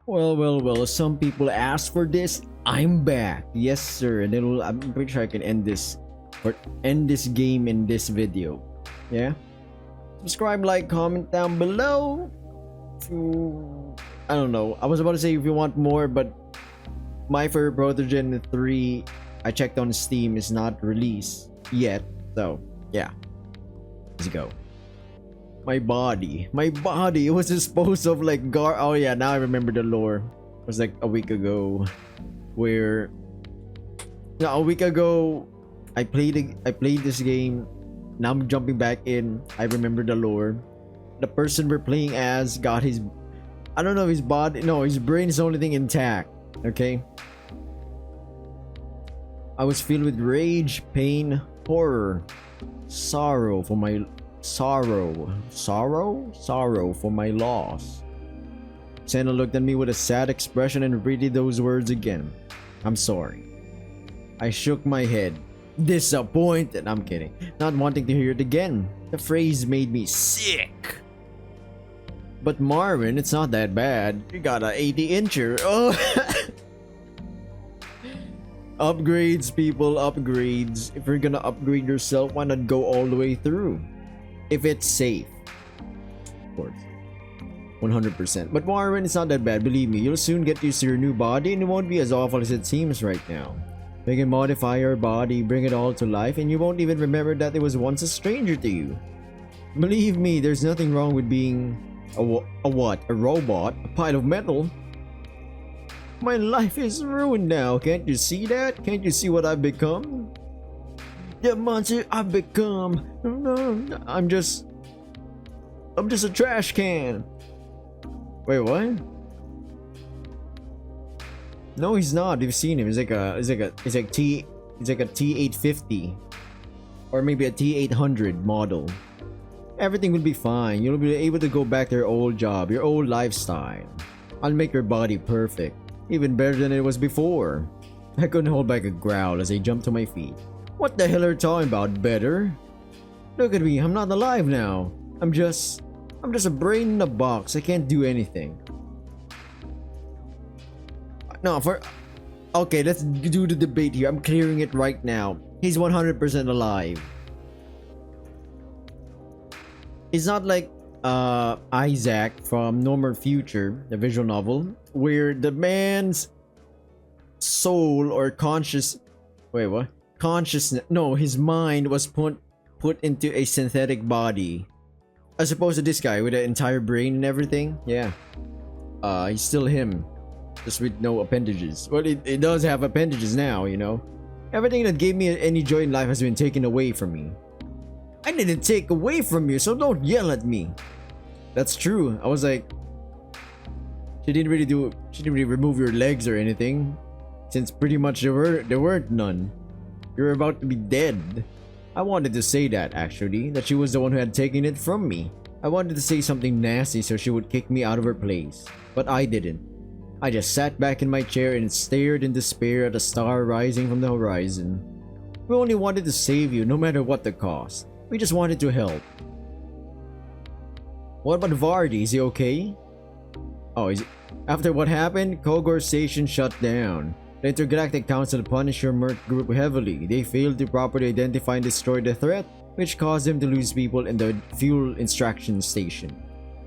Well. Some people asked for this. I'm back. Yes, sir. And I'm pretty sure I can end this game in this video. Yeah. Subscribe, like, comment down below. I don't know. I was about to say if you want more, but my favorite Protogen 3, I checked on Steam, is not released yet. So yeah, let's go. My body, it was disposed of like oh yeah, now I remember the lore. It was like a week ago, where a week ago I played this game. Now I'm jumping back in. I remember the lore. The person we're playing as got his, I don't know if his body, no, his brain is the only thing intact. Okay. I was filled with rage, pain, horror, sorrow for my for my loss. Santa looked at me with a sad expression and repeated those words again. I'm sorry. I shook my head, disappointed. I'm kidding. Not wanting to hear it again. The phrase made me sick. But Marvin, it's not that bad. You got an 80-incher. Oh. Upgrades, people, upgrades. If you're gonna upgrade yourself, why not go all the way through? If it's safe. Of course. 100%. But Marvin, it's not that bad. Believe me, you'll soon get used to your new body and it won't be as awful as it seems right now. We can modify your body, bring it all to life, and you won't even remember that it was once a stranger to you. Believe me, there's nothing wrong with being a what? A robot? A pile of metal? My life is ruined now. Can't you see that? Can't you see what I've become? The monster I've become. I'm just a trash can. Wait, what? No, he's not. You've seen him. He's like a T850 or maybe a T800 model. Everything will be fine. You'll be able to go back to your old job, your old lifestyle. I'll make your body perfect. Even better than it was before. I couldn't hold back a growl as I jumped to my feet. What the hell are you talking about, better? Look at me, I'm not alive now. I'm just a brain in a box. I can't do anything. No, okay, let's do the debate here. I'm clearing it right now. He's 100% alive. It's not like Isaac from No More Future, the visual novel, where the man's soul or consciousness, his mind was put into a synthetic body, as opposed to this guy with an entire brain and everything. Yeah, he's still him, just with no appendages. Well, it does have appendages now, you know. Everything that gave me any joy in life has been taken away from me. I didn't take away from you, so don't yell at me. That's true. I was like, she didn't really remove your legs or anything, since pretty much there weren't none. You were about to be dead. I wanted to say that, actually, that she was the one who had taken it from me. I wanted to say something nasty so she would kick me out of her place, but I didn't. I just sat back in my chair and stared in despair at a star rising from the horizon. We only wanted to save you, no matter what the cost. We just wanted to help. What about Vardy? Is he okay? Oh, after what happened, Kogor Station shut down. The Intergalactic Council punished your Merc group heavily. They failed to properly identify and destroy the threat, which caused them to lose people in the fuel extraction station.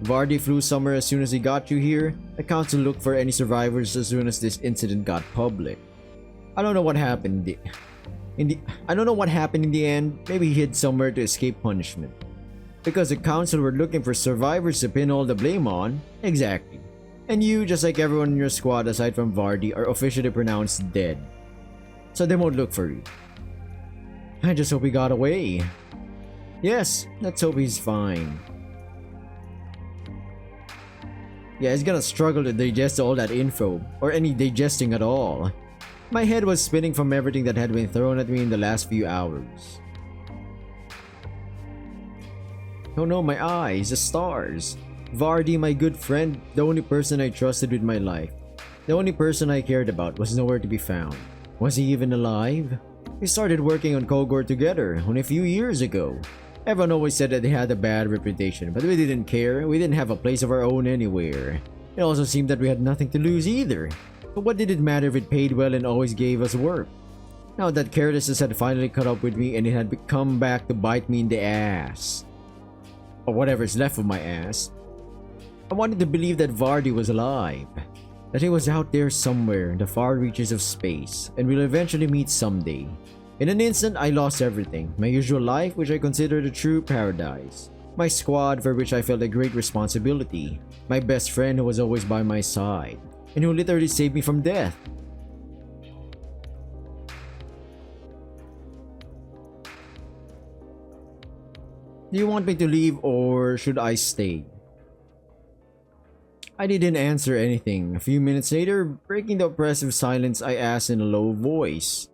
Vardy flew somewhere as soon as he got you here. The council looked for any survivors as soon as this incident got public. I don't know what happened. I don't know what happened in the end. Maybe he hid somewhere to escape punishment. Because the council were looking for survivors to pin all the blame on. Exactly. And you, just like everyone in your squad aside from Vardy, are officially pronounced dead. So they won't look for you. I just hope he got away. Yes, let's hope he's fine. Yeah, he's gonna struggle to digest all that info, or any digesting at all. My head was spinning from everything that had been thrown at me in the last few hours. Oh no, my eyes, the stars. Vardy, my good friend, the only person I trusted with my life. The only person I cared about was nowhere to be found. Was he even alive? We started working on Kogor together only a few years ago. Everyone always said that they had a bad reputation, but we didn't care. We didn't have a place of our own anywhere. It also seemed that we had nothing to lose either. But what did it matter if it paid well and always gave us work? Now that carelessness had finally caught up with me and it had come back to bite me in the ass. Or whatever's left of my ass. I wanted to believe that Vardy was alive. That he was out there somewhere in the far reaches of space and we'll eventually meet someday. In an instant, I lost everything. My usual life, which I considered a true paradise. My squad, for which I felt a great responsibility. My best friend who was always by my side. And who literally saved me from death. Do you want me to leave or should I stay? I didn't answer anything. A few minutes later, breaking the oppressive silence, I asked in a low voice.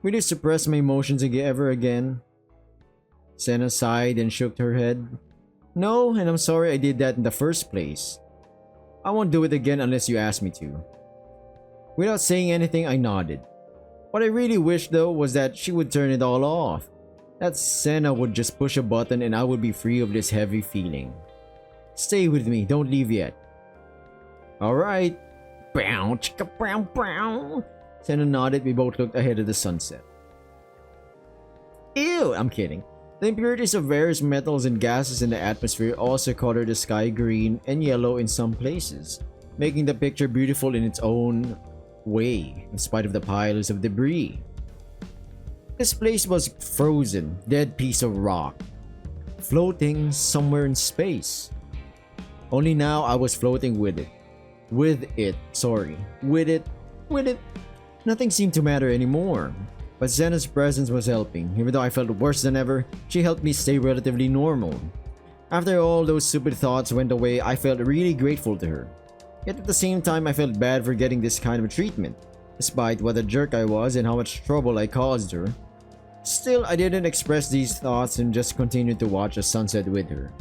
Will you suppress my emotions ever again? Senna sighed and shook her head. No, and I'm sorry I did that in the first place. I won't do it again unless you ask me to. Without saying anything, I nodded. What I really wished though was that she would turn it all off. That Senna would just push a button and I would be free of this heavy feeling. Stay with me, don't leave yet. Alright. Bow, chicka, bow, bow. Senna nodded, we both looked ahead of the sunset. Ew, I'm kidding. The impurities of various metals and gases in the atmosphere also colored the sky green and yellow in some places, making the picture beautiful in its own way, in spite of the piles of debris. This place was frozen, dead piece of rock, floating somewhere in space. Only now I was floating with it. With it. Nothing seemed to matter anymore. But Zena's presence was helping. Even though I felt worse than ever, she helped me stay relatively normal. After all those stupid thoughts went away, I felt really grateful to her. Yet at the same time, I felt bad for getting this kind of treatment, despite what a jerk I was and how much trouble I caused her. Still, I didn't express these thoughts and just continued to watch the sunset with her.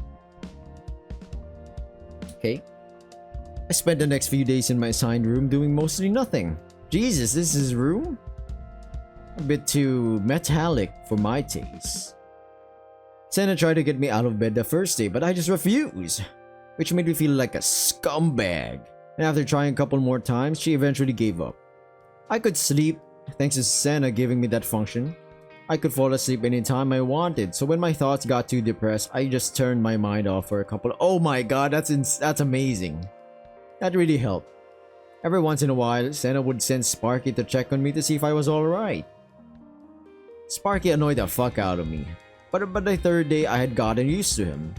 Okay. I spent the next few days in my assigned room doing mostly nothing. Jesus, this is his room? A bit too metallic for my taste. Senna tried to get me out of bed the first day, but I just refused, which made me feel like a scumbag. And after trying a couple more times, she eventually gave up. I could sleep, thanks to Senna giving me that function. I could fall asleep anytime I wanted, so when my thoughts got too depressed, I just turned my mind off for a couple. Oh my god, that's amazing. That really helped. Every once in a while, Senna would send Sparky to check on me to see if I was alright. Sparky annoyed the fuck out of me, but the third day I had gotten used to him.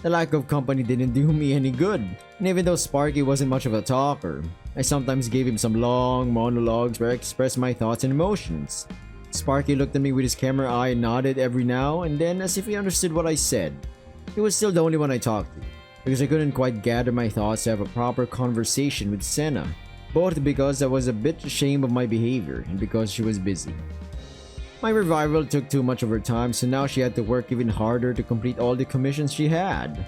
The lack of company didn't do me any good, and even though Sparky wasn't much of a talker, I sometimes gave him some long monologues where I expressed my thoughts and emotions. Sparky looked at me with his camera eye and nodded every now and then as if he understood what I said. He was still the only one I talked to, because I couldn't quite gather my thoughts to have a proper conversation with Senna, both because I was a bit ashamed of my behavior and because she was busy. My revival took too much of her time, so now she had to work even harder to complete all the commissions she had.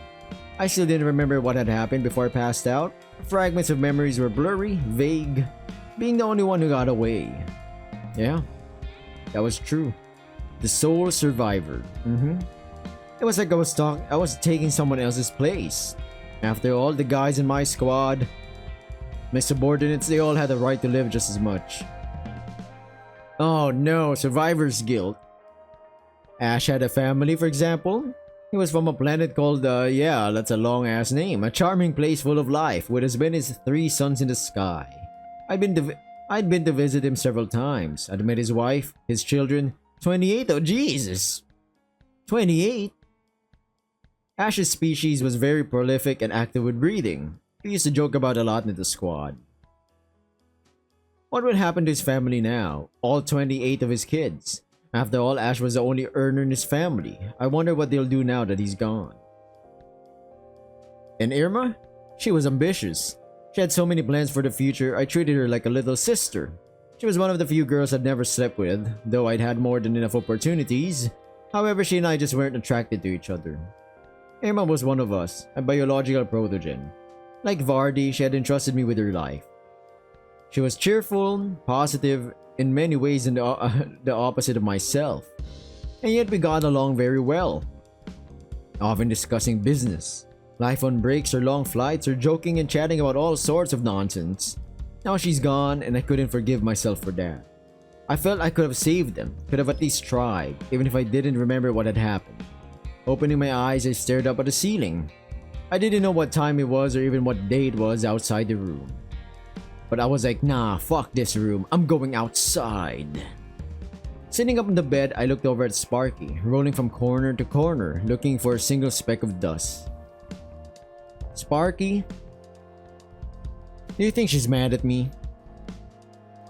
I still didn't remember what had happened before I passed out. Fragments of memories were blurry, vague, being the only one who got away. Yeah, that was true. The sole survivor. It was like I was taking someone else's place. After all, the guys in my squad, my subordinates, they all had the right to live just as much. Oh no, survivor's guilt. Ash had a family, for example. He was from a planet called, yeah, that's a long ass name. A charming place full of life, with his been his 3 suns in the sky. I'd been to visit him several times. I'd met his wife, his children. 28, oh Jesus! 28? Ash's species was very prolific and active with breeding. We used to joke about a lot in the squad. What would happen to his family now? All 28 of his kids. After all, Ash was the only earner in his family. I wonder what they'll do now that he's gone. And Irma? She was ambitious. She had so many plans for the future, I treated her like a little sister. She was one of the few girls I'd never slept with, though I'd had more than enough opportunities. However, she and I just weren't attracted to each other. Irma was one of us, a biological protogen. Like Vardy, she had entrusted me with her life. She was cheerful, positive, in many ways and the opposite of myself. And yet we got along very well, often discussing business. Life on breaks or long flights or joking and chatting about all sorts of nonsense. Now she's gone and I couldn't forgive myself for that. I felt I could have saved them, could have at least tried, even if I didn't remember what had happened. Opening my eyes, I stared up at the ceiling. I didn't know what time it was or even what day it was outside the room. But I was like, nah, fuck this room, I'm going outside. Sitting up in the bed, I looked over at Sparky, rolling from corner to corner, looking for a single speck of dust. Sparky? Do you think she's mad at me?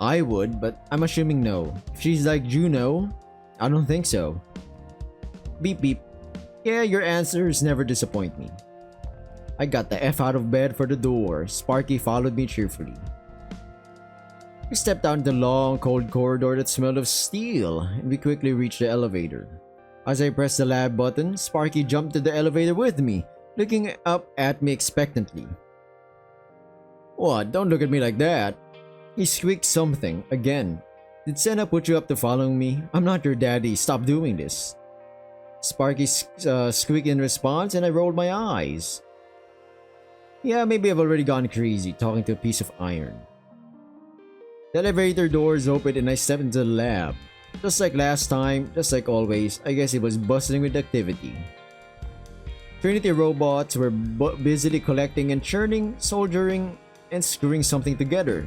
I would, but I'm assuming no. If she's like Juno, I don't think so. Beep beep. Yeah, your answers never disappoint me. I got the F out of bed for the door. Sparky followed me cheerfully. We stepped down the long, cold corridor that smelled of steel, and we quickly reached the elevator. As I pressed the lab button, Sparky jumped to the elevator with me, looking up at me expectantly. What? Don't look at me like that. He squeaked something, again. Did Senna put you up to following me? I'm not your daddy, stop doing this. Sparky squeaked in response and I rolled my eyes. Yeah, maybe I've already gone crazy, talking to a piece of iron. The elevator doors opened and I stepped into the lab. Just like last time, just like always, I guess it was bustling with activity. Trinity robots were busily collecting and churning, soldering, and screwing something together.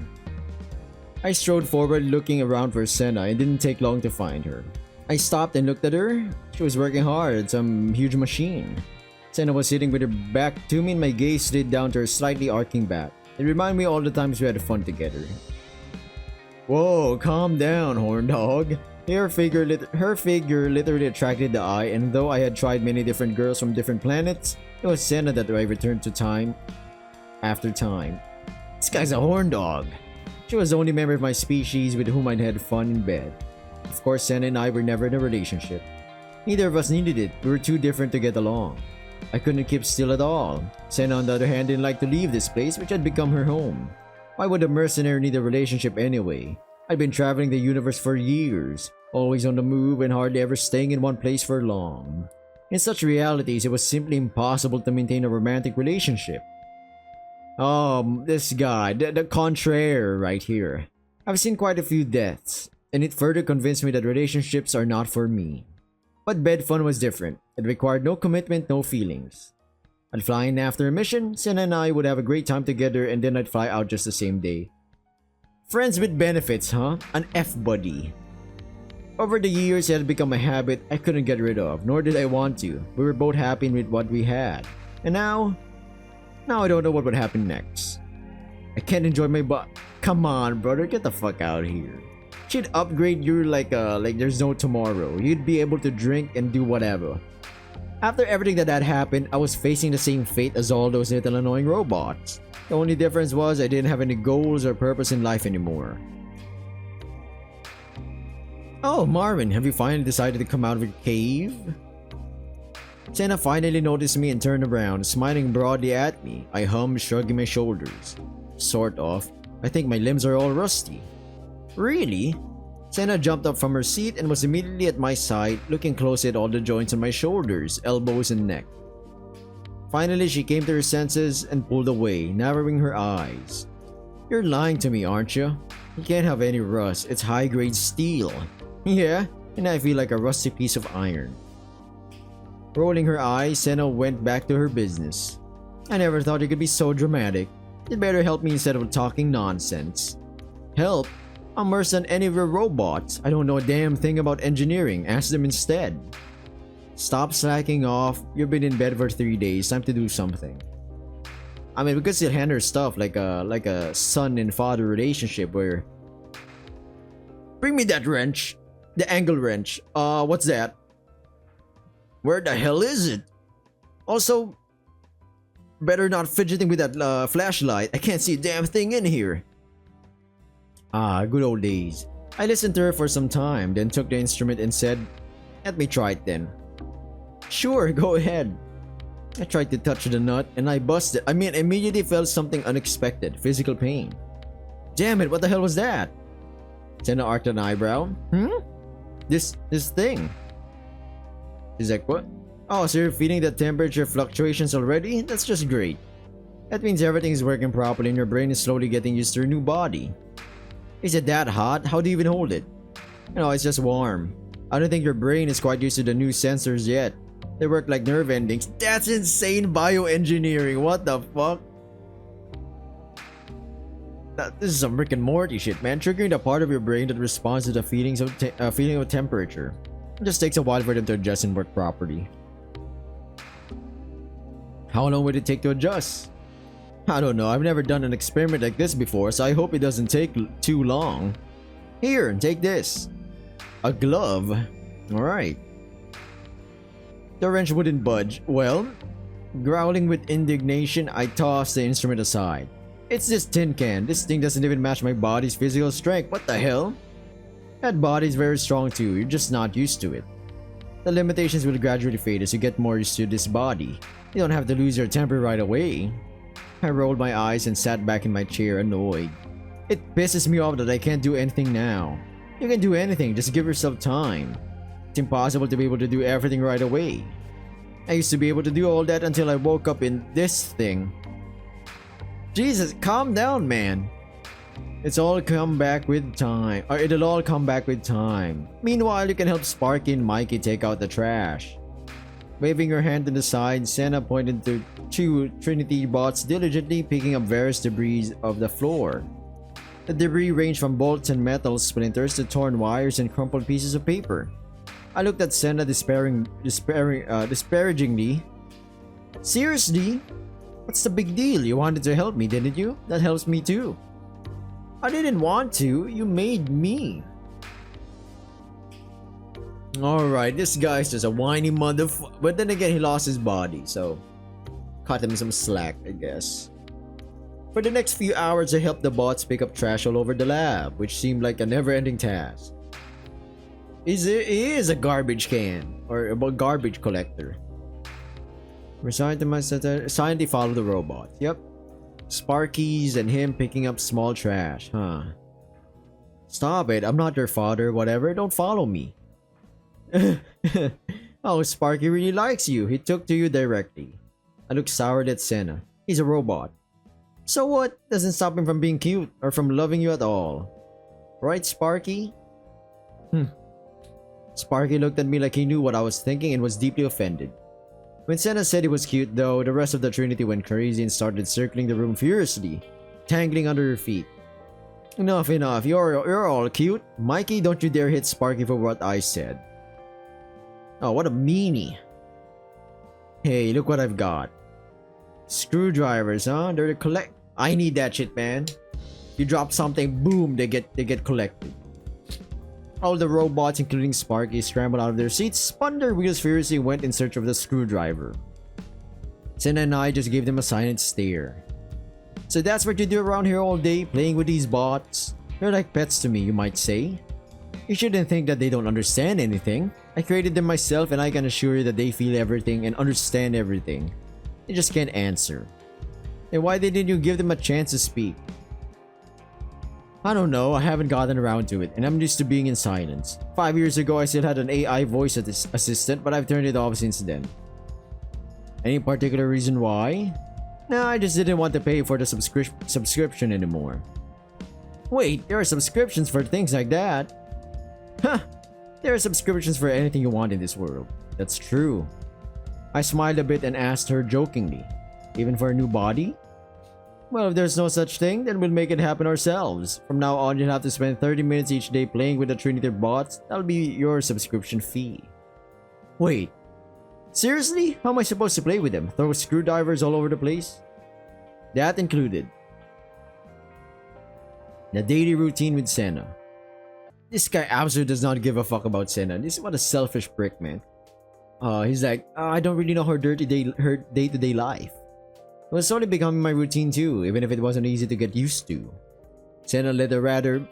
I strode forward looking around for Senna and didn't take long to find her. I stopped and looked at her. She was working hard at some huge machine. Senna was sitting with her back to me and my gaze slid down to her slightly arcing back. It reminded me of all the times we had fun together. Whoa, calm down, horn dog. Her figure literally attracted the eye, and though I had tried many different girls from different planets, it was Senna that I returned to time after time. This guy's a horn dog. She was the only member of my species with whom I'd had fun in bed. Of course, Senna and I were never in a relationship. Neither of us needed it, we were too different to get along. I couldn't keep still at all. Senna on the other hand didn't like to leave this place which had become her home. Why would a mercenary need a relationship anyway? I'd been traveling the universe for years, always on the move and hardly ever staying in one place for long. In such realities, it was simply impossible to maintain a romantic relationship. This guy, the contraire right here. I've seen quite a few deaths, and it further convinced me that relationships are not for me. But bed fun was different. It required no commitment, no feelings. I'd fly in after a mission, Senna and I would have a great time together, and then I'd fly out just the same day. Friends with benefits, huh? An F-buddy. Over the years, it had become a habit I couldn't get rid of, nor did I want to. We were both happy with what we had. And now I don't know what would happen next. I can't enjoy my Come on, brother, get the fuck out of here. She'd upgrade you like there's no tomorrow. You'd be able to drink and do whatever. After everything that had happened, I was facing the same fate as all those little annoying robots. The only difference was I didn't have any goals or purpose in life anymore. Oh, Marvin, have you finally decided to come out of your cave? Senna finally noticed me and turned around, smiling broadly at me. I hummed, shrugging my shoulders. Sort of. I think my limbs are all rusty. Really? Senna jumped up from her seat and was immediately at my side, looking closely at all the joints on my shoulders, elbows, and neck. Finally, she came to her senses and pulled away, narrowing her eyes. You're lying to me, aren't you? You can't have any rust. It's high-grade steel. Yeah, and I feel like a rusty piece of iron. Rolling her eyes, Senna went back to her business. I never thought you could be so dramatic. You'd better help me instead of talking nonsense. Help? I'm worse than any of your robots. I don't know a damn thing about engineering. Ask them instead. Stop slacking off. You've been in bed for 3 days. Time to do something. I mean, we could still handle stuff like a son and father relationship where... Bring me that wrench. The angle wrench. What's that? Where the hell is it? Also, better not fidgeting with that flashlight. I can't see a damn thing in here. Ah, good old days. I listened to her for some time, then took the instrument and said, let me try it then. Sure, go ahead. I tried to touch the nut and I busted. Immediately felt something unexpected. Physical pain. Damn it, what the hell was that? Senna arched an eyebrow. This thing. She's like, what? Oh, so you're feeling the temperature fluctuations already? That's just great. That means everything is working properly and your brain is slowly getting used to your new body. Is it that hot? How do you even hold it? No, it's just warm. I don't think your brain is quite used to the new sensors yet. They work like nerve endings. That's insane bioengineering. What the fuck? This is some Rick and Morty shit, man. Triggering the part of your brain that responds to the feeling of temperature. It just takes a while for them to adjust and work properly. How long would it take to adjust? I don't know. I've never done an experiment like this before, so I hope it doesn't take too long. Here, take this. A glove. Alright. The wrench wouldn't budge. Well, growling with indignation, I tossed the instrument aside. It's this tin can. This thing doesn't even match my body's physical strength. What the hell? That body's very strong too. You're just not used to it. The limitations will gradually fade as you get more used to this body. You don't have to lose your temper right away. I rolled my eyes and sat back in my chair, annoyed. It pisses me off that I can't do anything now. You can do anything, just give yourself time. It's impossible to be able to do everything right away. I used to be able to do all that until I woke up in this thing. Jesus, calm down, man. It'll all come back with time. Meanwhile, you can help Sparky and Mikey take out the trash. Waving her hand to the side, Senna pointed to two Trinity bots diligently picking up various debris of the floor. The debris ranged from bolts and metal splinters to torn wires and crumpled pieces of paper. I looked at Senna disparagingly. Seriously? What's the big deal? You wanted to help me, didn't you? That helps me too. I didn't want to. You made me. Alright, this guy's just a whiny motherfucker. But then again, he lost his body, so cut him some slack, I guess. For the next few hours, I helped the bots pick up trash all over the lab, which seemed like a never-ending task. He is a garbage can, or a garbage collector. Resigned to my silently follow the robot. Yep. Sparky's and him picking up small trash, huh? Stop it, I'm not your father, whatever, don't follow me. Oh, Sparky really likes you. He took to you directly. I looked soured at Senna. He's a robot. So what? Doesn't stop him from being cute or from loving you at all. Right, Sparky? Sparky looked at me like he knew what I was thinking and was deeply offended. When Senna said he was cute though, the rest of the Trinity went crazy and started circling the room furiously, tangling under her feet. Enough, enough. You're all cute. Mikey, don't you dare hit Sparky for what I said. Oh, what a meanie. Hey, look what I've got. Screwdrivers, huh? They're the I need that shit, man. You drop something, boom, they get collected. All the robots, including Sparky, scrambled out of their seats, spun their wheels furiously, and went in search of the screwdriver. Senna and I just gave them a silent stare. So that's what you do around here all day, playing with these bots? They're like pets to me, you might say. You shouldn't think that they don't understand anything. I created them myself and I can assure you that they feel everything and understand everything. They just can't answer. And why didn't you give them a chance to speak? I don't know, I haven't gotten around to it and I'm used to being in silence. 5 years ago I still had an AI voice assistant but I've turned it off since then. Any particular reason why? Nah, I just didn't want to pay for the subscription anymore. Wait, there are subscriptions for things like that? Huh, there are subscriptions for anything you want in this world. That's true. I smiled a bit and asked her jokingly, even for a new body? Well, if there's no such thing, then we'll make it happen ourselves. From now on, you'll have to spend 30 minutes each day playing with the Trinity bots. That'll be your subscription fee. Wait, seriously? How am I supposed to play with them? Throw screwdrivers all over the place? That included the daily routine with Senna. This guy absolutely does not give a fuck about Senna. This is what a selfish prick, man. He's like, I don't really know her day-to-day life. It was slowly becoming my routine too, even if it wasn't easy to get used to. Senna led a rather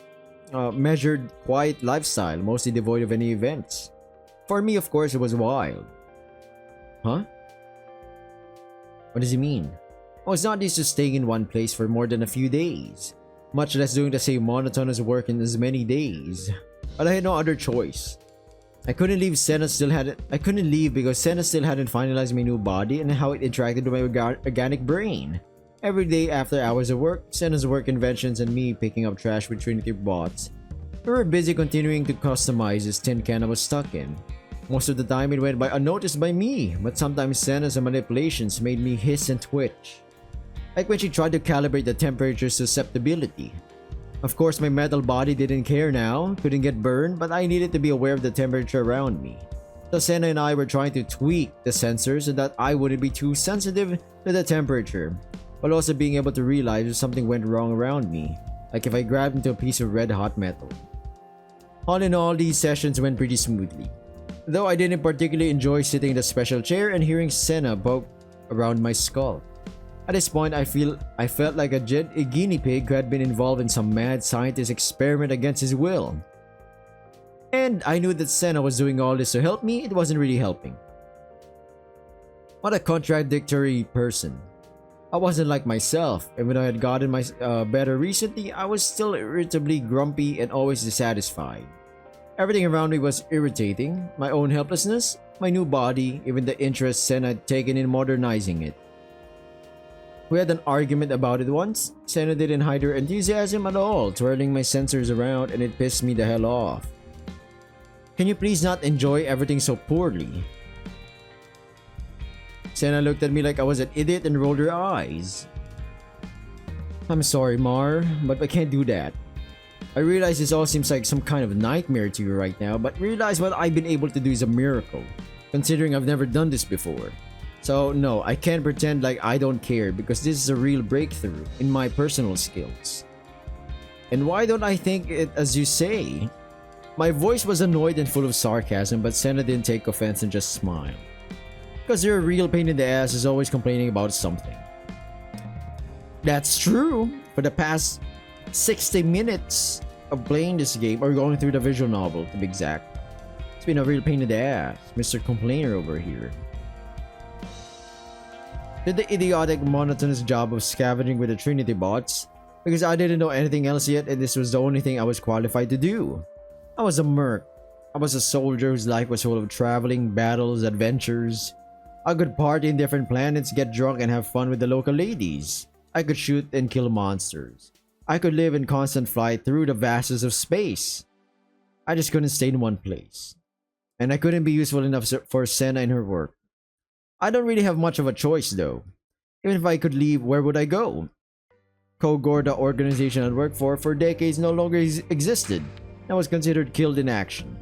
measured, quiet lifestyle, mostly devoid of any events. For me, of course, it was wild. Huh? What does he mean? I was not used to staying in one place for more than a few days, much less doing the same monotonous work in as many days. But I had no other choice. I couldn't leave because Senna still hadn't finalized my new body and how it interacted with my organic brain. Every day after hours of work, Senna's work inventions and me picking up trash with Trinity bots. We were busy continuing to customize this tin can I was stuck in. Most of the time it went by unnoticed by me, but sometimes Senna's manipulations made me hiss and twitch. Like when she tried to calibrate the temperature susceptibility. Of course, my metal body didn't care now, couldn't get burned, but I needed to be aware of the temperature around me. So Senna and I were trying to tweak the sensor so that I wouldn't be too sensitive to the temperature, while also being able to realize if something went wrong around me, like if I grabbed into a piece of red hot metal. All in all, these sessions went pretty smoothly. Though I didn't particularly enjoy sitting in the special chair and hearing Senna poke around my skull. At this point, I felt like a guinea pig who had been involved in some mad scientist experiment against his will. And I knew that Senna was doing all this to help me, it wasn't really helping. What a contradictory person. I wasn't like myself, even though I had gotten better recently, I was still irritably grumpy and always dissatisfied. Everything around me was irritating, my own helplessness, my new body, even the interest Senna had taken in modernizing it. We had an argument about it once. Senna didn't hide her enthusiasm at all, twirling my sensors around, and it pissed me the hell off. Can you please not enjoy everything so poorly? Senna looked at me like I was an idiot and rolled her eyes. I'm sorry, Mar, but I can't do that. I realize this all seems like some kind of nightmare to you right now, but realize what I've been able to do is a miracle, considering I've never done this before. So no, I can't pretend like I don't care because this is a real breakthrough in my personal skills. And why don't I think it as you say? My voice was annoyed and full of sarcasm, but Senna didn't take offense and just smiled. Because you're a real pain in the ass is always complaining about something. That's true. For the past 60 minutes of playing this game, or going through the visual novel to be exact, it's been a real pain in the ass, Mr. Complainer over here. Did the idiotic, monotonous job of scavenging with the Trinity bots, because I didn't know anything else yet and this was the only thing I was qualified to do. I was a merc. I was a soldier whose life was full of traveling, battles, adventures. I could party in different planets, get drunk and have fun with the local ladies. I could shoot and kill monsters. I could live in constant flight through the vastness of space. I just couldn't stay in one place. And I couldn't be useful enough for Senna in her work. I don't really have much of a choice though. Even if I could leave, where would I go? Kogor, the organization I'd worked for decades, no longer existed. I was considered killed in action.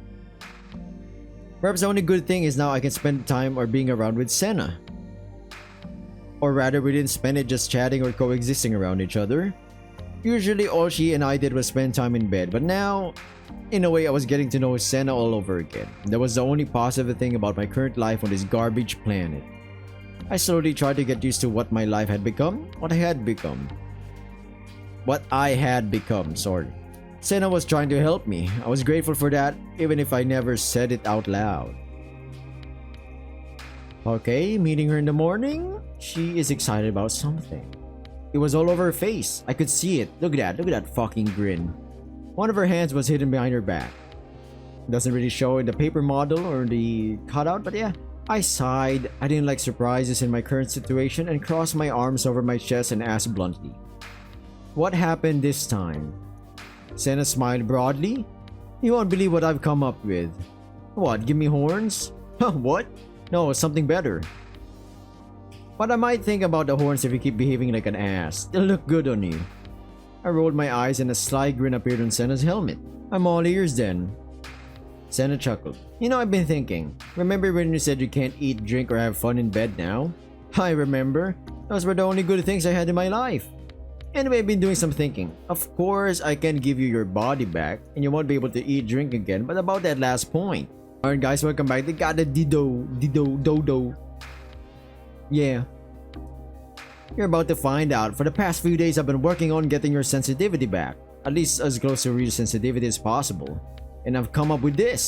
Perhaps the only good thing is now I can spend time or being around with Senna. Or rather, we didn't spend it just chatting or coexisting around each other. Usually all she and I did was spend time in bed, but now, in a way, I was getting to know Senna all over again. That was the only positive thing about my current life on this garbage planet. I slowly tried to get used to what my life had become, what I had become, sorry. Senna was trying to help me. I was grateful for that, even if I never said it out loud. Okay, meeting her in the morning. She is excited about something. It was all over her face. I could see it. Look at that fucking grin. One of her hands was hidden behind her back. Doesn't really show in the paper model or the cutout, but yeah. I sighed. I didn't like surprises in my current situation and crossed my arms over my chest and asked bluntly, "What happened this time?" Senna smiled broadly. "You won't believe what I've come up with." "What, give me horns?" "Huh, what? No, something better." "But I might think about the horns if you keep behaving like an ass. They'll look good on you." I rolled my eyes and a sly grin appeared on Senna's helmet. "I'm all ears then." Senna chuckled. "You know, I've been thinking. Remember when you said you can't eat, drink, or have fun in bed now?" "I remember. Those were the only good things I had in my life. Anyway, I've been doing some thinking. Of course, I can give you your body back, and you won't be able to eat, drink again, but about that last point." Alright guys, welcome back. They got the dodo. Yeah. You're about to find out. For the past few days, I've been working on getting your sensitivity back. At least as close to real sensitivity as possible. And I've come up with this.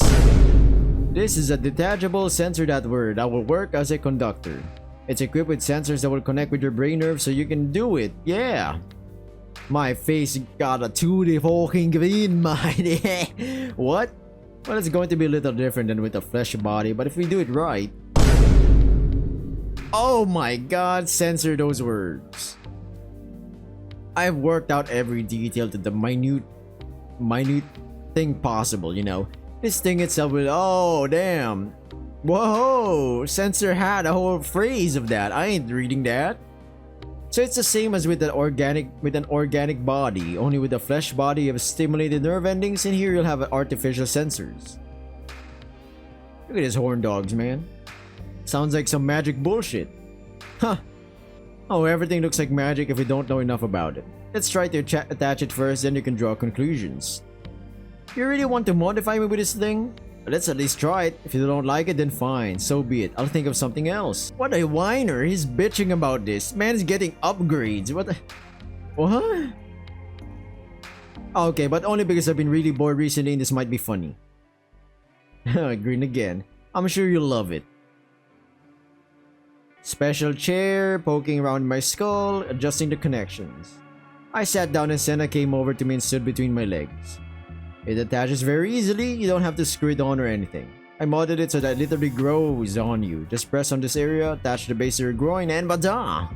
This is a detachable sensor that will work as a conductor. It's equipped with sensors that will connect with your brain nerves so you can do it. Yeah. My face got a 2D fucking green, man. What? Well, it's going to be a little different than with a flesh body, but if we do it right... Oh my god, censor those words. I've worked out every detail to the minute thing possible, you know. This thing itself will... Oh, damn. Whoa, censor had a whole phrase of that. I ain't reading that. So it's the same as with an organic body, only with a flesh body you have stimulated nerve endings, and here you'll have artificial sensors. Look at his horn dogs, man. Sounds like some magic bullshit. Huh. Oh, everything looks like magic if you don't know enough about it. Let's try to attach it first, then you can draw conclusions. You really want to modify me with this thing? Let's at least try it. If you don't like it, then fine. So be it. I'll think of something else. What a whiner. He's bitching about this. Man is getting upgrades. What the... What? Okay, but only because I've been really bored recently and this might be funny. Green again. I'm sure you'll love it. Special chair, poking around my skull, adjusting the connections. I sat down and Senna came over to me and stood between my legs. It attaches very easily, you don't have to screw it on or anything. I modded it so that it literally grows on you. Just press on this area, attach the base to your groin, and bada!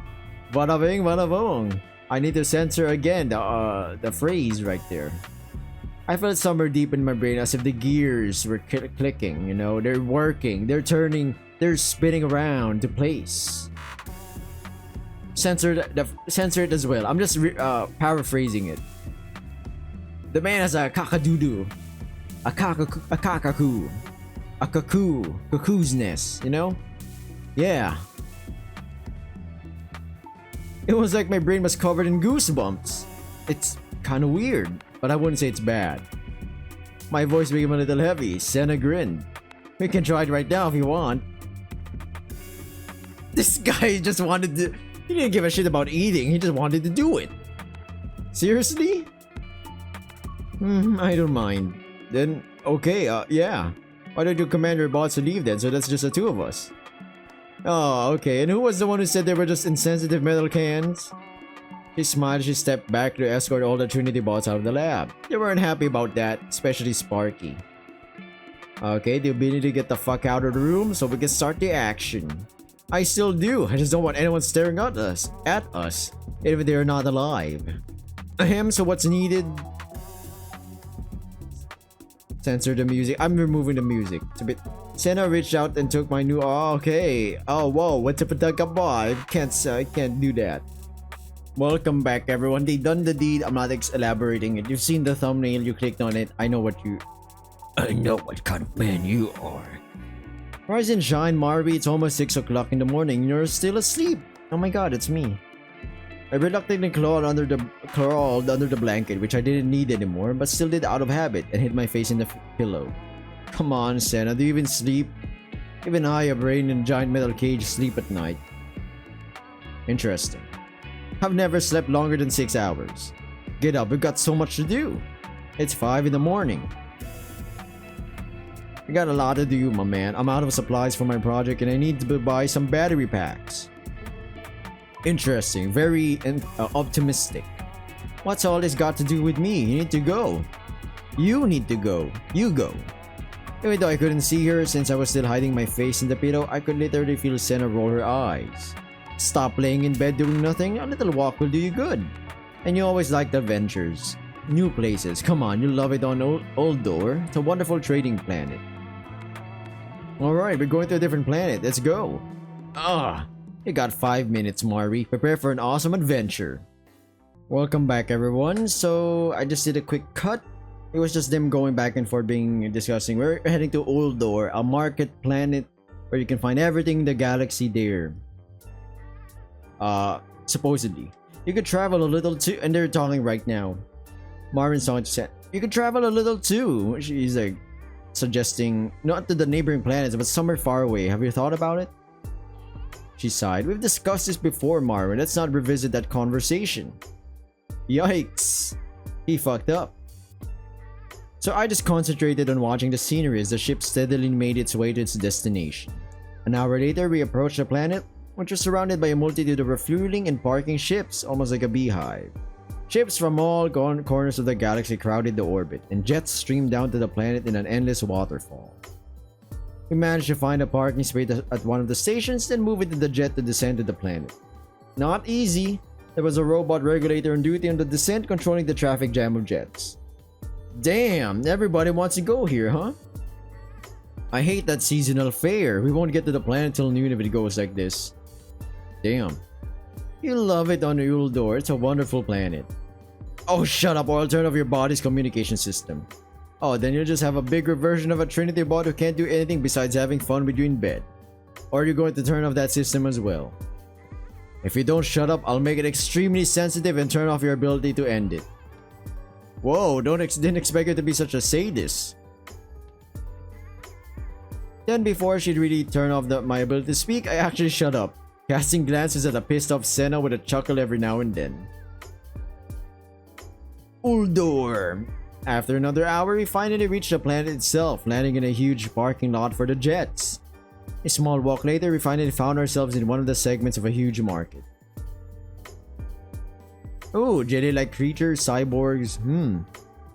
Bada bing, bada boom. I need to censor again the phrase right there. I felt somewhere deep in my brain as if the gears were clicking, you know, they're working, they're turning, they're spinning around to place. Censor it as well. I'm just paraphrasing it. The man has a cock-a-doo-doo, a cockacoo, a cuckoo's nest, you know? Yeah. It was like my brain was covered in goosebumps. It's kind of weird, but I wouldn't say it's bad. My voice became a little heavy. Senna grinned. We can try it right now if you want. This guy just wanted to... He didn't give a shit about eating, he just wanted to do it. Seriously? I don't mind. Then, okay, yeah. Why don't you command your bots to leave then, so that's just the two of us? Oh, okay, and who was the one who said they were just insensitive metal cans? She smiled, she stepped back to escort all the Trinity bots out of the lab. They weren't happy about that, especially Sparky. Okay, do we need to get the fuck out of the room so we can start the action? I still do, I just don't want anyone staring at us, even if they're not alive. Ahem, so what's needed? Censor the music. I'm removing the music. It's a bit... Senna reached out and took my new... Oh, okay. Oh, whoa. What's up with that guy? I can't do that. Welcome back, everyone. They done the deed. I'm not elaborating it. You've seen the thumbnail. You clicked on it. I know what kind of man you are. Rise and shine, Marby. It's almost 6 o'clock in the morning. You're still asleep. Oh my god, it's me. I reluctantly crawled under the blanket, which I didn't need anymore, but still did out of habit, and hid my face in the pillow. Come on, Senna, do you even sleep? Even I, a brain in a giant metal cage, sleep at night. Interesting. I've never slept longer than 6 hours. Get up, we've got so much to do. It's 5 in the morning. I got a lot to do, my man. I'm out of supplies for my project, and I need to buy some battery packs. Interesting, very optimistic. What's all this got to do with me? You need to go. You need to go. You go. Even though I couldn't see her since I was still hiding my face in the pillow, I could literally feel Senna roll her eyes. Stop laying in bed doing nothing. A little walk will do you good. And you always liked adventures. New places. Come on, you love it on Uldor. It's a wonderful trading planet. Alright, we're going to a different planet. Let's go. You got 5 minutes, Mari. Prepare for an awesome adventure. Welcome back, everyone. So, I just did a quick cut. It was just them going back and forth discussing. We're heading to Uldor, a market planet where you can find everything in the galaxy there. Supposedly. You could travel a little too, and they're talking right now. Marvin's talking to Sen. You could travel a little too. She's like, suggesting, not to the neighboring planets, but somewhere far away. Have you thought about it? She sighed. We've discussed this before, Marvin. Let's not revisit that conversation. Yikes. He fucked up. So I just concentrated on watching the scenery as the ship steadily made its way to its destination. An hour later, we approached the planet, which was surrounded by a multitude of refueling and parking ships, almost like a beehive. Ships from all corners of the galaxy crowded the orbit, and jets streamed down to the planet in an endless waterfall. We managed to find a parking space at one of the stations, then move into the jet to descend to the planet. Not easy. There was a robot regulator on duty on the descent controlling the traffic jam of jets. Damn, everybody wants to go here, huh? I hate that seasonal fair. We won't get to the planet till noon if it goes like this. Damn. You'll love it on Uldor. It's a wonderful planet. Oh, shut up or I'll turn off your body's communication system. Oh, then you'll just have a bigger version of a Trinity bot who can't do anything besides having fun with you in bed. Or you're going to turn off that system as well. If you don't shut up, I'll make it extremely sensitive and turn off your ability to end it. Whoa, didn't expect you to be such a sadist. Then before she'd really turn off my ability to speak, I actually shut up, casting glances at a pissed off Senna with a chuckle every now and then. Uldor! After another hour, we finally reached the planet itself, landing in a huge parking lot for the jets. A small walk later, we finally found ourselves in one of the segments of a huge market. Oh, jelly-like creatures, cyborgs,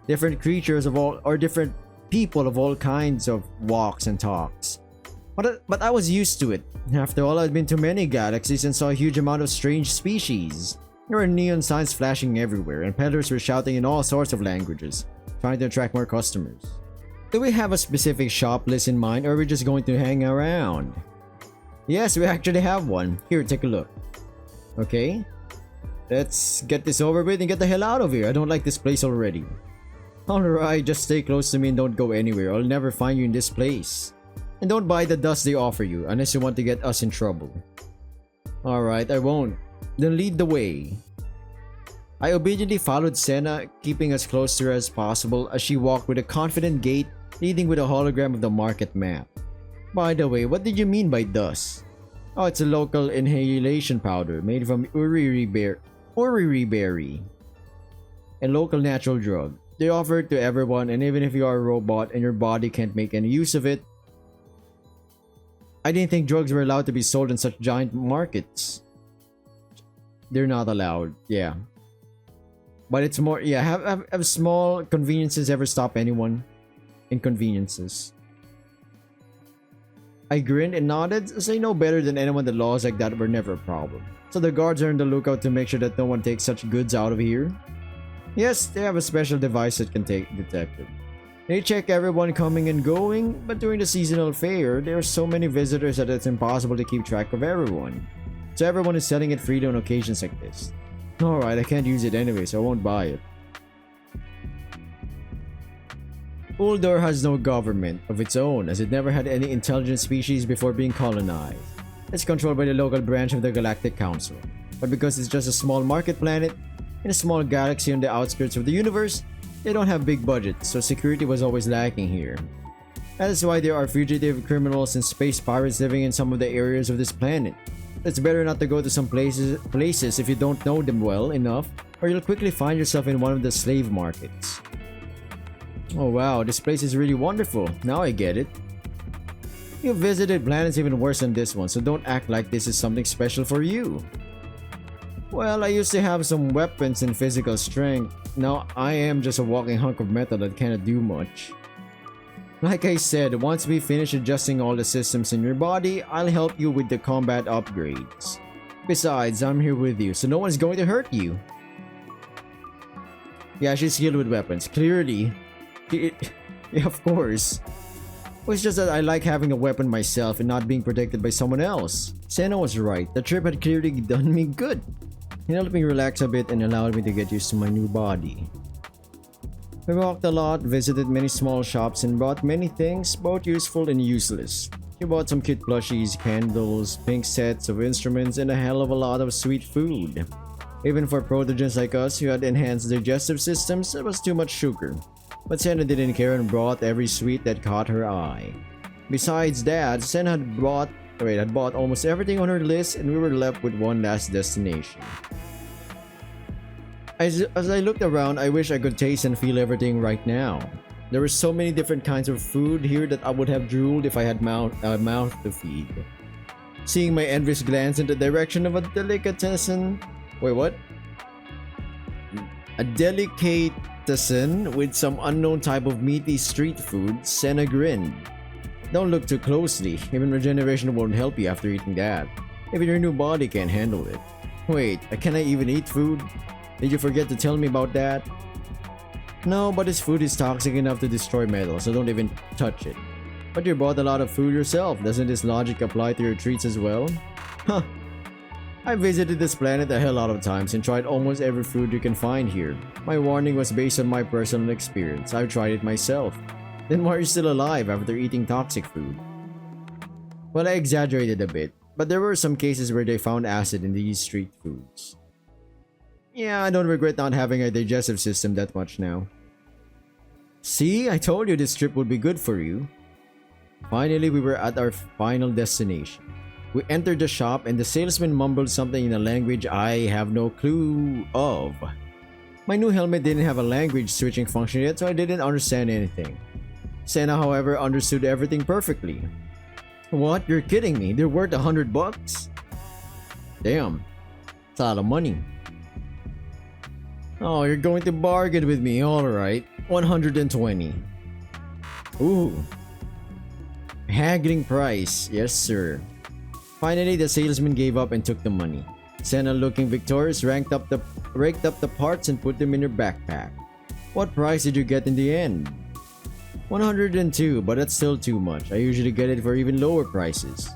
different creatures of all, or different people of all kinds of walks and talks. But I was used to it. After all, I'd been to many galaxies and saw a huge amount of strange species. There were neon signs flashing everywhere, and peddlers were shouting in all sorts of languages, trying to attract more customers. Do we have a specific shop list in mind, or are we just going to hang around? Yes, we actually have one. Here, take a look. Okay. Let's get this over with and get the hell out of here. I don't like this place already. Alright, just stay close to me and don't go anywhere. I'll never find you in this place. And don't buy the dust they offer you, unless you want to get us in trouble. Alright, I won't. Then lead the way. I obediently followed Senna, keeping as close to her as possible as she walked with a confident gait, leading with a hologram of the market map. By the way, what did you mean by dust? Oh, it's a local inhalation powder made from uriri berry, a local natural drug. They offer it to everyone, and even if you are a robot and your body can't make any use of it. I didn't think drugs were allowed to be sold in such giant markets. They're not allowed, yeah. But it's more, yeah, have small conveniences ever stop anyone? Inconveniences. I grinned and nodded, as I know better than anyone that laws like that were never a problem. So the guards are on the lookout to make sure that no one takes such goods out of here? Yes, they have a special device that can detect it. They check everyone coming and going, but during the seasonal fair, there are so many visitors that it's impossible to keep track of everyone. So everyone is selling it freely on occasions like this. Alright, I can't use it anyway, so I won't buy it. Uldor has no government of its own, as it never had any intelligent species before being colonized. It's controlled by the local branch of the Galactic Council. But because it's just a small market planet, in a small galaxy on the outskirts of the universe, they don't have big budgets, so security was always lacking here. That is why there are fugitive criminals and space pirates living in some of the areas of this planet. It's better not to go to some places if you don't know them well enough, or you'll quickly find yourself in one of the slave markets. Oh wow, this place is really wonderful. Now I get it. You've visited planets even worse than this one, so don't act like this is something special for you. Well, I used to have some weapons and physical strength. Now I am just a walking hunk of metal that cannot do much. Like I said, once we finish adjusting all the systems in your body, I'll help you with the combat upgrades. Besides, I'm here with you, so no one's going to hurt you. Yeah, she's skilled with weapons, clearly. Yeah, of course. It's just that I like having a weapon myself and not being protected by someone else. Senna was right, the trip had clearly done me good. It helped me relax a bit and allowed me to get used to my new body. We walked a lot, visited many small shops, and bought many things, both useful and useless. We bought some cute plushies, candles, pink sets of instruments, and a hell of a lot of sweet food. Even for protogens like us who had enhanced digestive systems, it was too much sugar. But Senna didn't care and brought every sweet that caught her eye. Besides that, Senna had bought almost everything on her list, and we were left with one last destination. As I looked around, I wish I could taste and feel everything right now. There were so many different kinds of food here that I would have drooled if I had a mouth to feed. Seeing my envious glance in the direction of a delicatessen... Wait, what? A delicatessen with some unknown type of meaty street food, Senna grinned. Don't look too closely, even regeneration won't help you after eating that. Even your new body can't handle it. Wait, can I even eat food? Did you forget to tell me about that? No, but this food is toxic enough to destroy metal, so don't even touch it. But you bought a lot of food yourself, doesn't this logic apply to your treats as well? Huh. I visited this planet a hell lot of times and tried almost every food you can find here. My warning was based on my personal experience, I've tried it myself. Then why are you still alive after eating toxic food? Well, I exaggerated a bit, but there were some cases where they found acid in these street foods. Yeah, I don't regret not having a digestive system that much now. See, I told you this trip would be good for you. Finally, we were at our final destination. We entered the shop and the salesman mumbled something in a language I have no clue of. My new helmet didn't have a language switching function yet, so I didn't understand anything. Senna, however, understood everything perfectly. What? You're kidding me? They're worth $100? Damn. It's a lot of money. Oh, you're going to bargain with me. Alright. 120. Ooh. Haggling price. Yes, sir. Finally, the salesman gave up and took the money. Senna, looking victorious, raked up the parts and put them in her backpack. What price did you get in the end? 102, but that's still too much. I usually get it for even lower prices.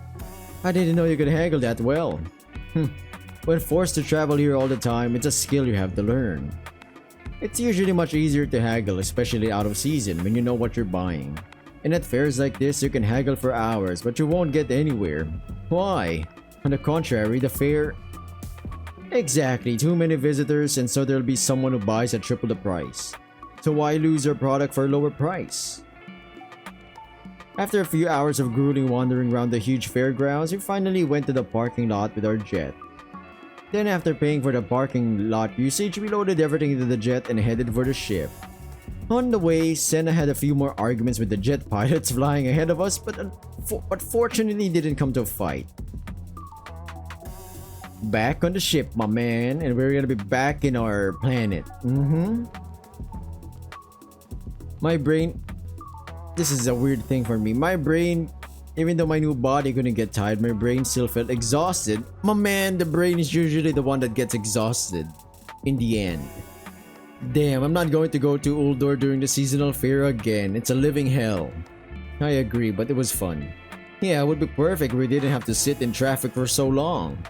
I didn't know you could haggle that well. When forced to travel here all the time, it's a skill you have to learn. It's usually much easier to haggle, especially out of season, when you know what you're buying. And at fairs like this, you can haggle for hours, but you won't get anywhere. Why? On the contrary, the fair... Exactly, too many visitors, and so there'll be someone who buys at triple the price. So why lose your product for a lower price? After a few hours of grueling wandering around the huge fairgrounds, we finally went to the parking lot with our jet. Then after paying for the parking lot usage, we loaded everything into the jet and headed for the ship. On the way, Senna had a few more arguments with the jet pilots flying ahead of us, but fortunately didn't come to a fight. Back on the ship, my man, and we're gonna be back in our planet. My brain... This is a weird thing for me. My brain, even though my new body couldn't get tired, my brain still felt exhausted. My man, the brain is usually the one that gets exhausted in the end. Damn, I'm not going to go to Uldor during the seasonal fair again. It's a living hell. I agree, but it was fun. Yeah, it would be perfect if we didn't have to sit in traffic for so long.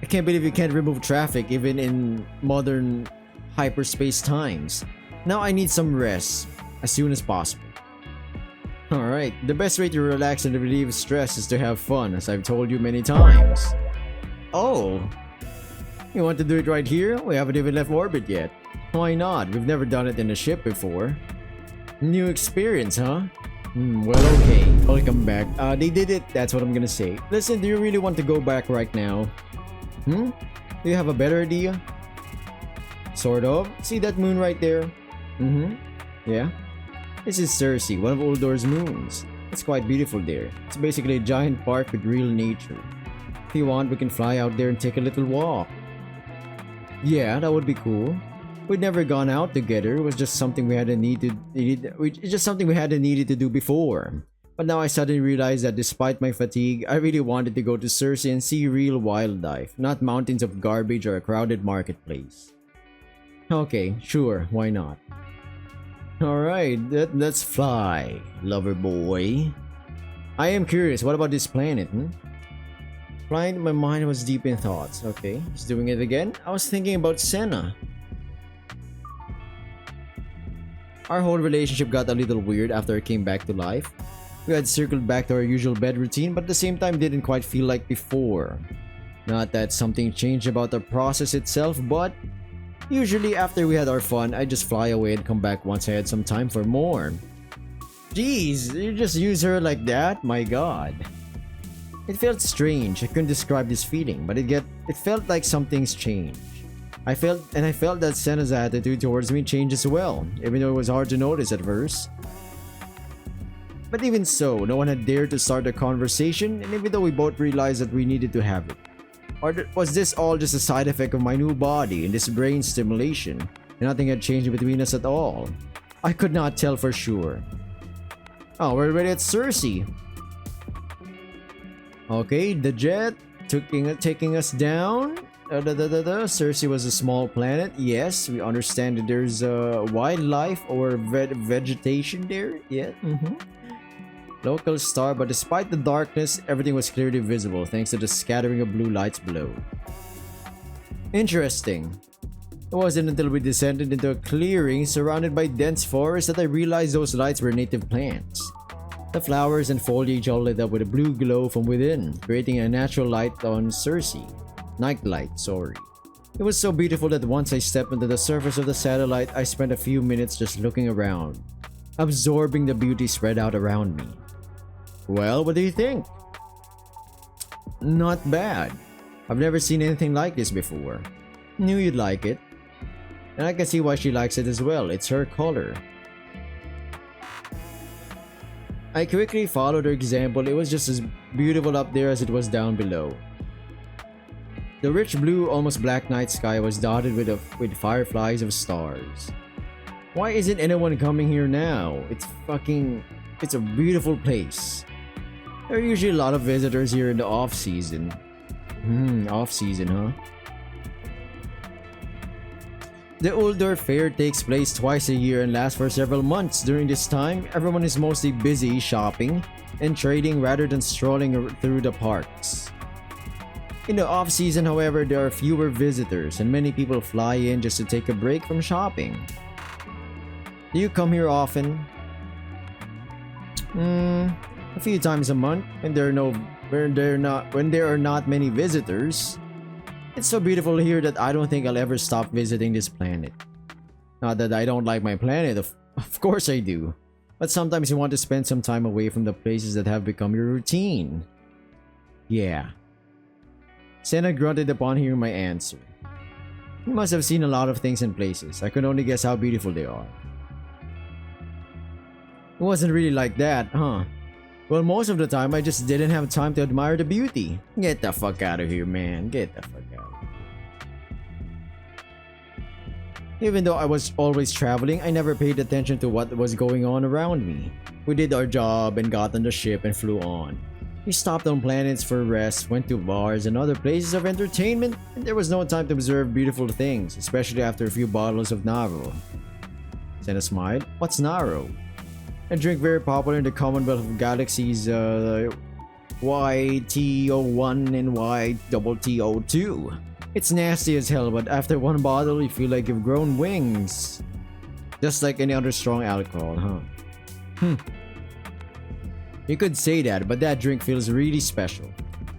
I can't believe you can't remove traffic even in modern hyperspace times. Now I need some rest as soon as possible. Alright, the best way to relax and relieve stress is to have fun, as I've told you many times. Oh! You want to do it right here? We haven't even left orbit yet. Why not? We've never done it in a ship before. New experience, huh? Well, okay. Welcome back. They did it, that's what I'm gonna say. Listen, do you really want to go back right now? Do you have a better idea? Sort of. See that moon right there? Yeah. This is Cersei, one of Uldor's moons. It's quite beautiful there. It's basically a giant park with real nature. If you want, we can fly out there and take a little walk. Yeah, that would be cool. We'd never gone out together. It was just something we hadn't needed to do before. But now I suddenly realized that despite my fatigue, I really wanted to go to Cersei and see real wildlife, not mountains of garbage or a crowded marketplace. Okay, sure, why not? Alright, let's fly, lover boy. I am curious, what about this planet, Flying, my mind was deep in thoughts. Okay, he's doing it again. I was thinking about Senna. Our whole relationship got a little weird after I came back to life. We had circled back to our usual bed routine, but at the same time didn't quite feel like before. Not that something changed about the process itself, but usually after we had our fun, I'd just fly away and come back once I had some time for more. Jeez, you just use her like that? My god. It felt strange. I couldn't describe this feeling, but it felt like something's changed. I felt that Senna's attitude towards me changed as well, even though it was hard to notice at first. But even so, no one had dared to start a conversation, and even though we both realized that we needed to have it. Or was this all just a side effect of my new body and this brain stimulation, and nothing had changed between us at all? I could not tell for sure. Oh, we're already at Cersei. Okay, the jet taking us down. Cersei was a small planet. Yes, we understand that there's wildlife or vegetation there. Yeah. Local star, but despite the darkness, everything was clearly visible thanks to the scattering of blue lights below. Interesting. It wasn't until we descended into a clearing surrounded by dense forest that I realized those lights were native plants. The flowers and foliage all lit up with a blue glow from within, creating a natural light on Cersei. Nightlight, sorry. It was so beautiful that once I stepped onto the surface of the satellite, I spent a few minutes just looking around, absorbing the beauty spread out around me. Well, what do you think? Not bad. I've never seen anything like this before. Knew you'd like it. And I can see why she likes it as well. It's her color. I quickly followed her example. It was just as beautiful up there as it was down below. The rich blue, almost black night sky was dotted with fireflies of stars. Why isn't anyone coming here now? It's a beautiful place. There are usually a lot of visitors here in the off-season. Off-season, huh? The Uldor Fair takes place twice a year and lasts for several months. During this time, everyone is mostly busy shopping and trading rather than strolling through the parks. In the off-season, however, there are fewer visitors and many people fly in just to take a break from shopping. Do you come here often? A few times a month when there are not many visitors. It's so beautiful here that I don't think I'll ever stop visiting this planet. Not that I don't like my planet, of course I do. But sometimes you want to spend some time away from the places that have become your routine. Yeah. Senna grunted upon hearing my answer. He must have seen a lot of things and places. I could only guess how beautiful they are. It wasn't really like that, huh? Well, most of the time, I just didn't have time to admire the beauty. Get the fuck out of here, man. Get the fuck out. Even though I was always traveling, I never paid attention to what was going on around me. We did our job and got on the ship and flew on. We stopped on planets for rest, went to bars and other places of entertainment, and there was no time to observe beautiful things, especially after a few bottles of Naro. Senna smiled. What's Naro? A drink very popular in the Commonwealth of Galaxies, YTO1 and YTTO2. It's nasty as hell, but after one bottle, you feel like you've grown wings. Just like any other strong alcohol, huh? You could say that, but that drink feels really special.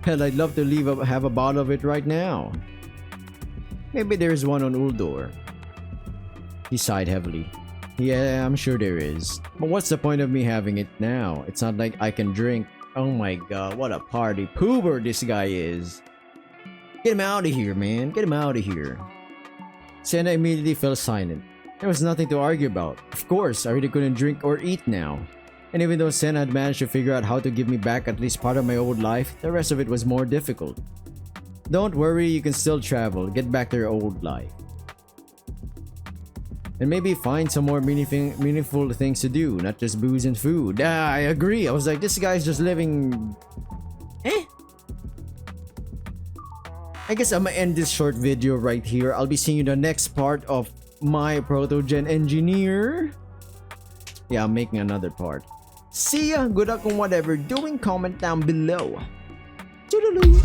Hell, I'd love to have a bottle of it right now. Maybe there's one on Uldor. He sighed heavily. Yeah, I'm sure there is. But what's the point of me having it now? It's not like I can drink. Oh my god, what a party pooper this guy is. Get him out of here, man. Get him out of here. Senna immediately fell silent. There was nothing to argue about. Of course, I really couldn't drink or eat now. And even though Senna had managed to figure out how to give me back at least part of my old life, the rest of it was more difficult. Don't worry, you can still travel. Get back to your old life. And maybe find some more meaningful things to do, not just booze and food. I agree. I was like, this guy's just living... I guess I'm gonna end this short video right here. I'll be seeing you in the next part of my Protogen Engineer. Yeah, I'm making another part. See ya! Good luck on whatever doing. Comment down below. Toodaloo!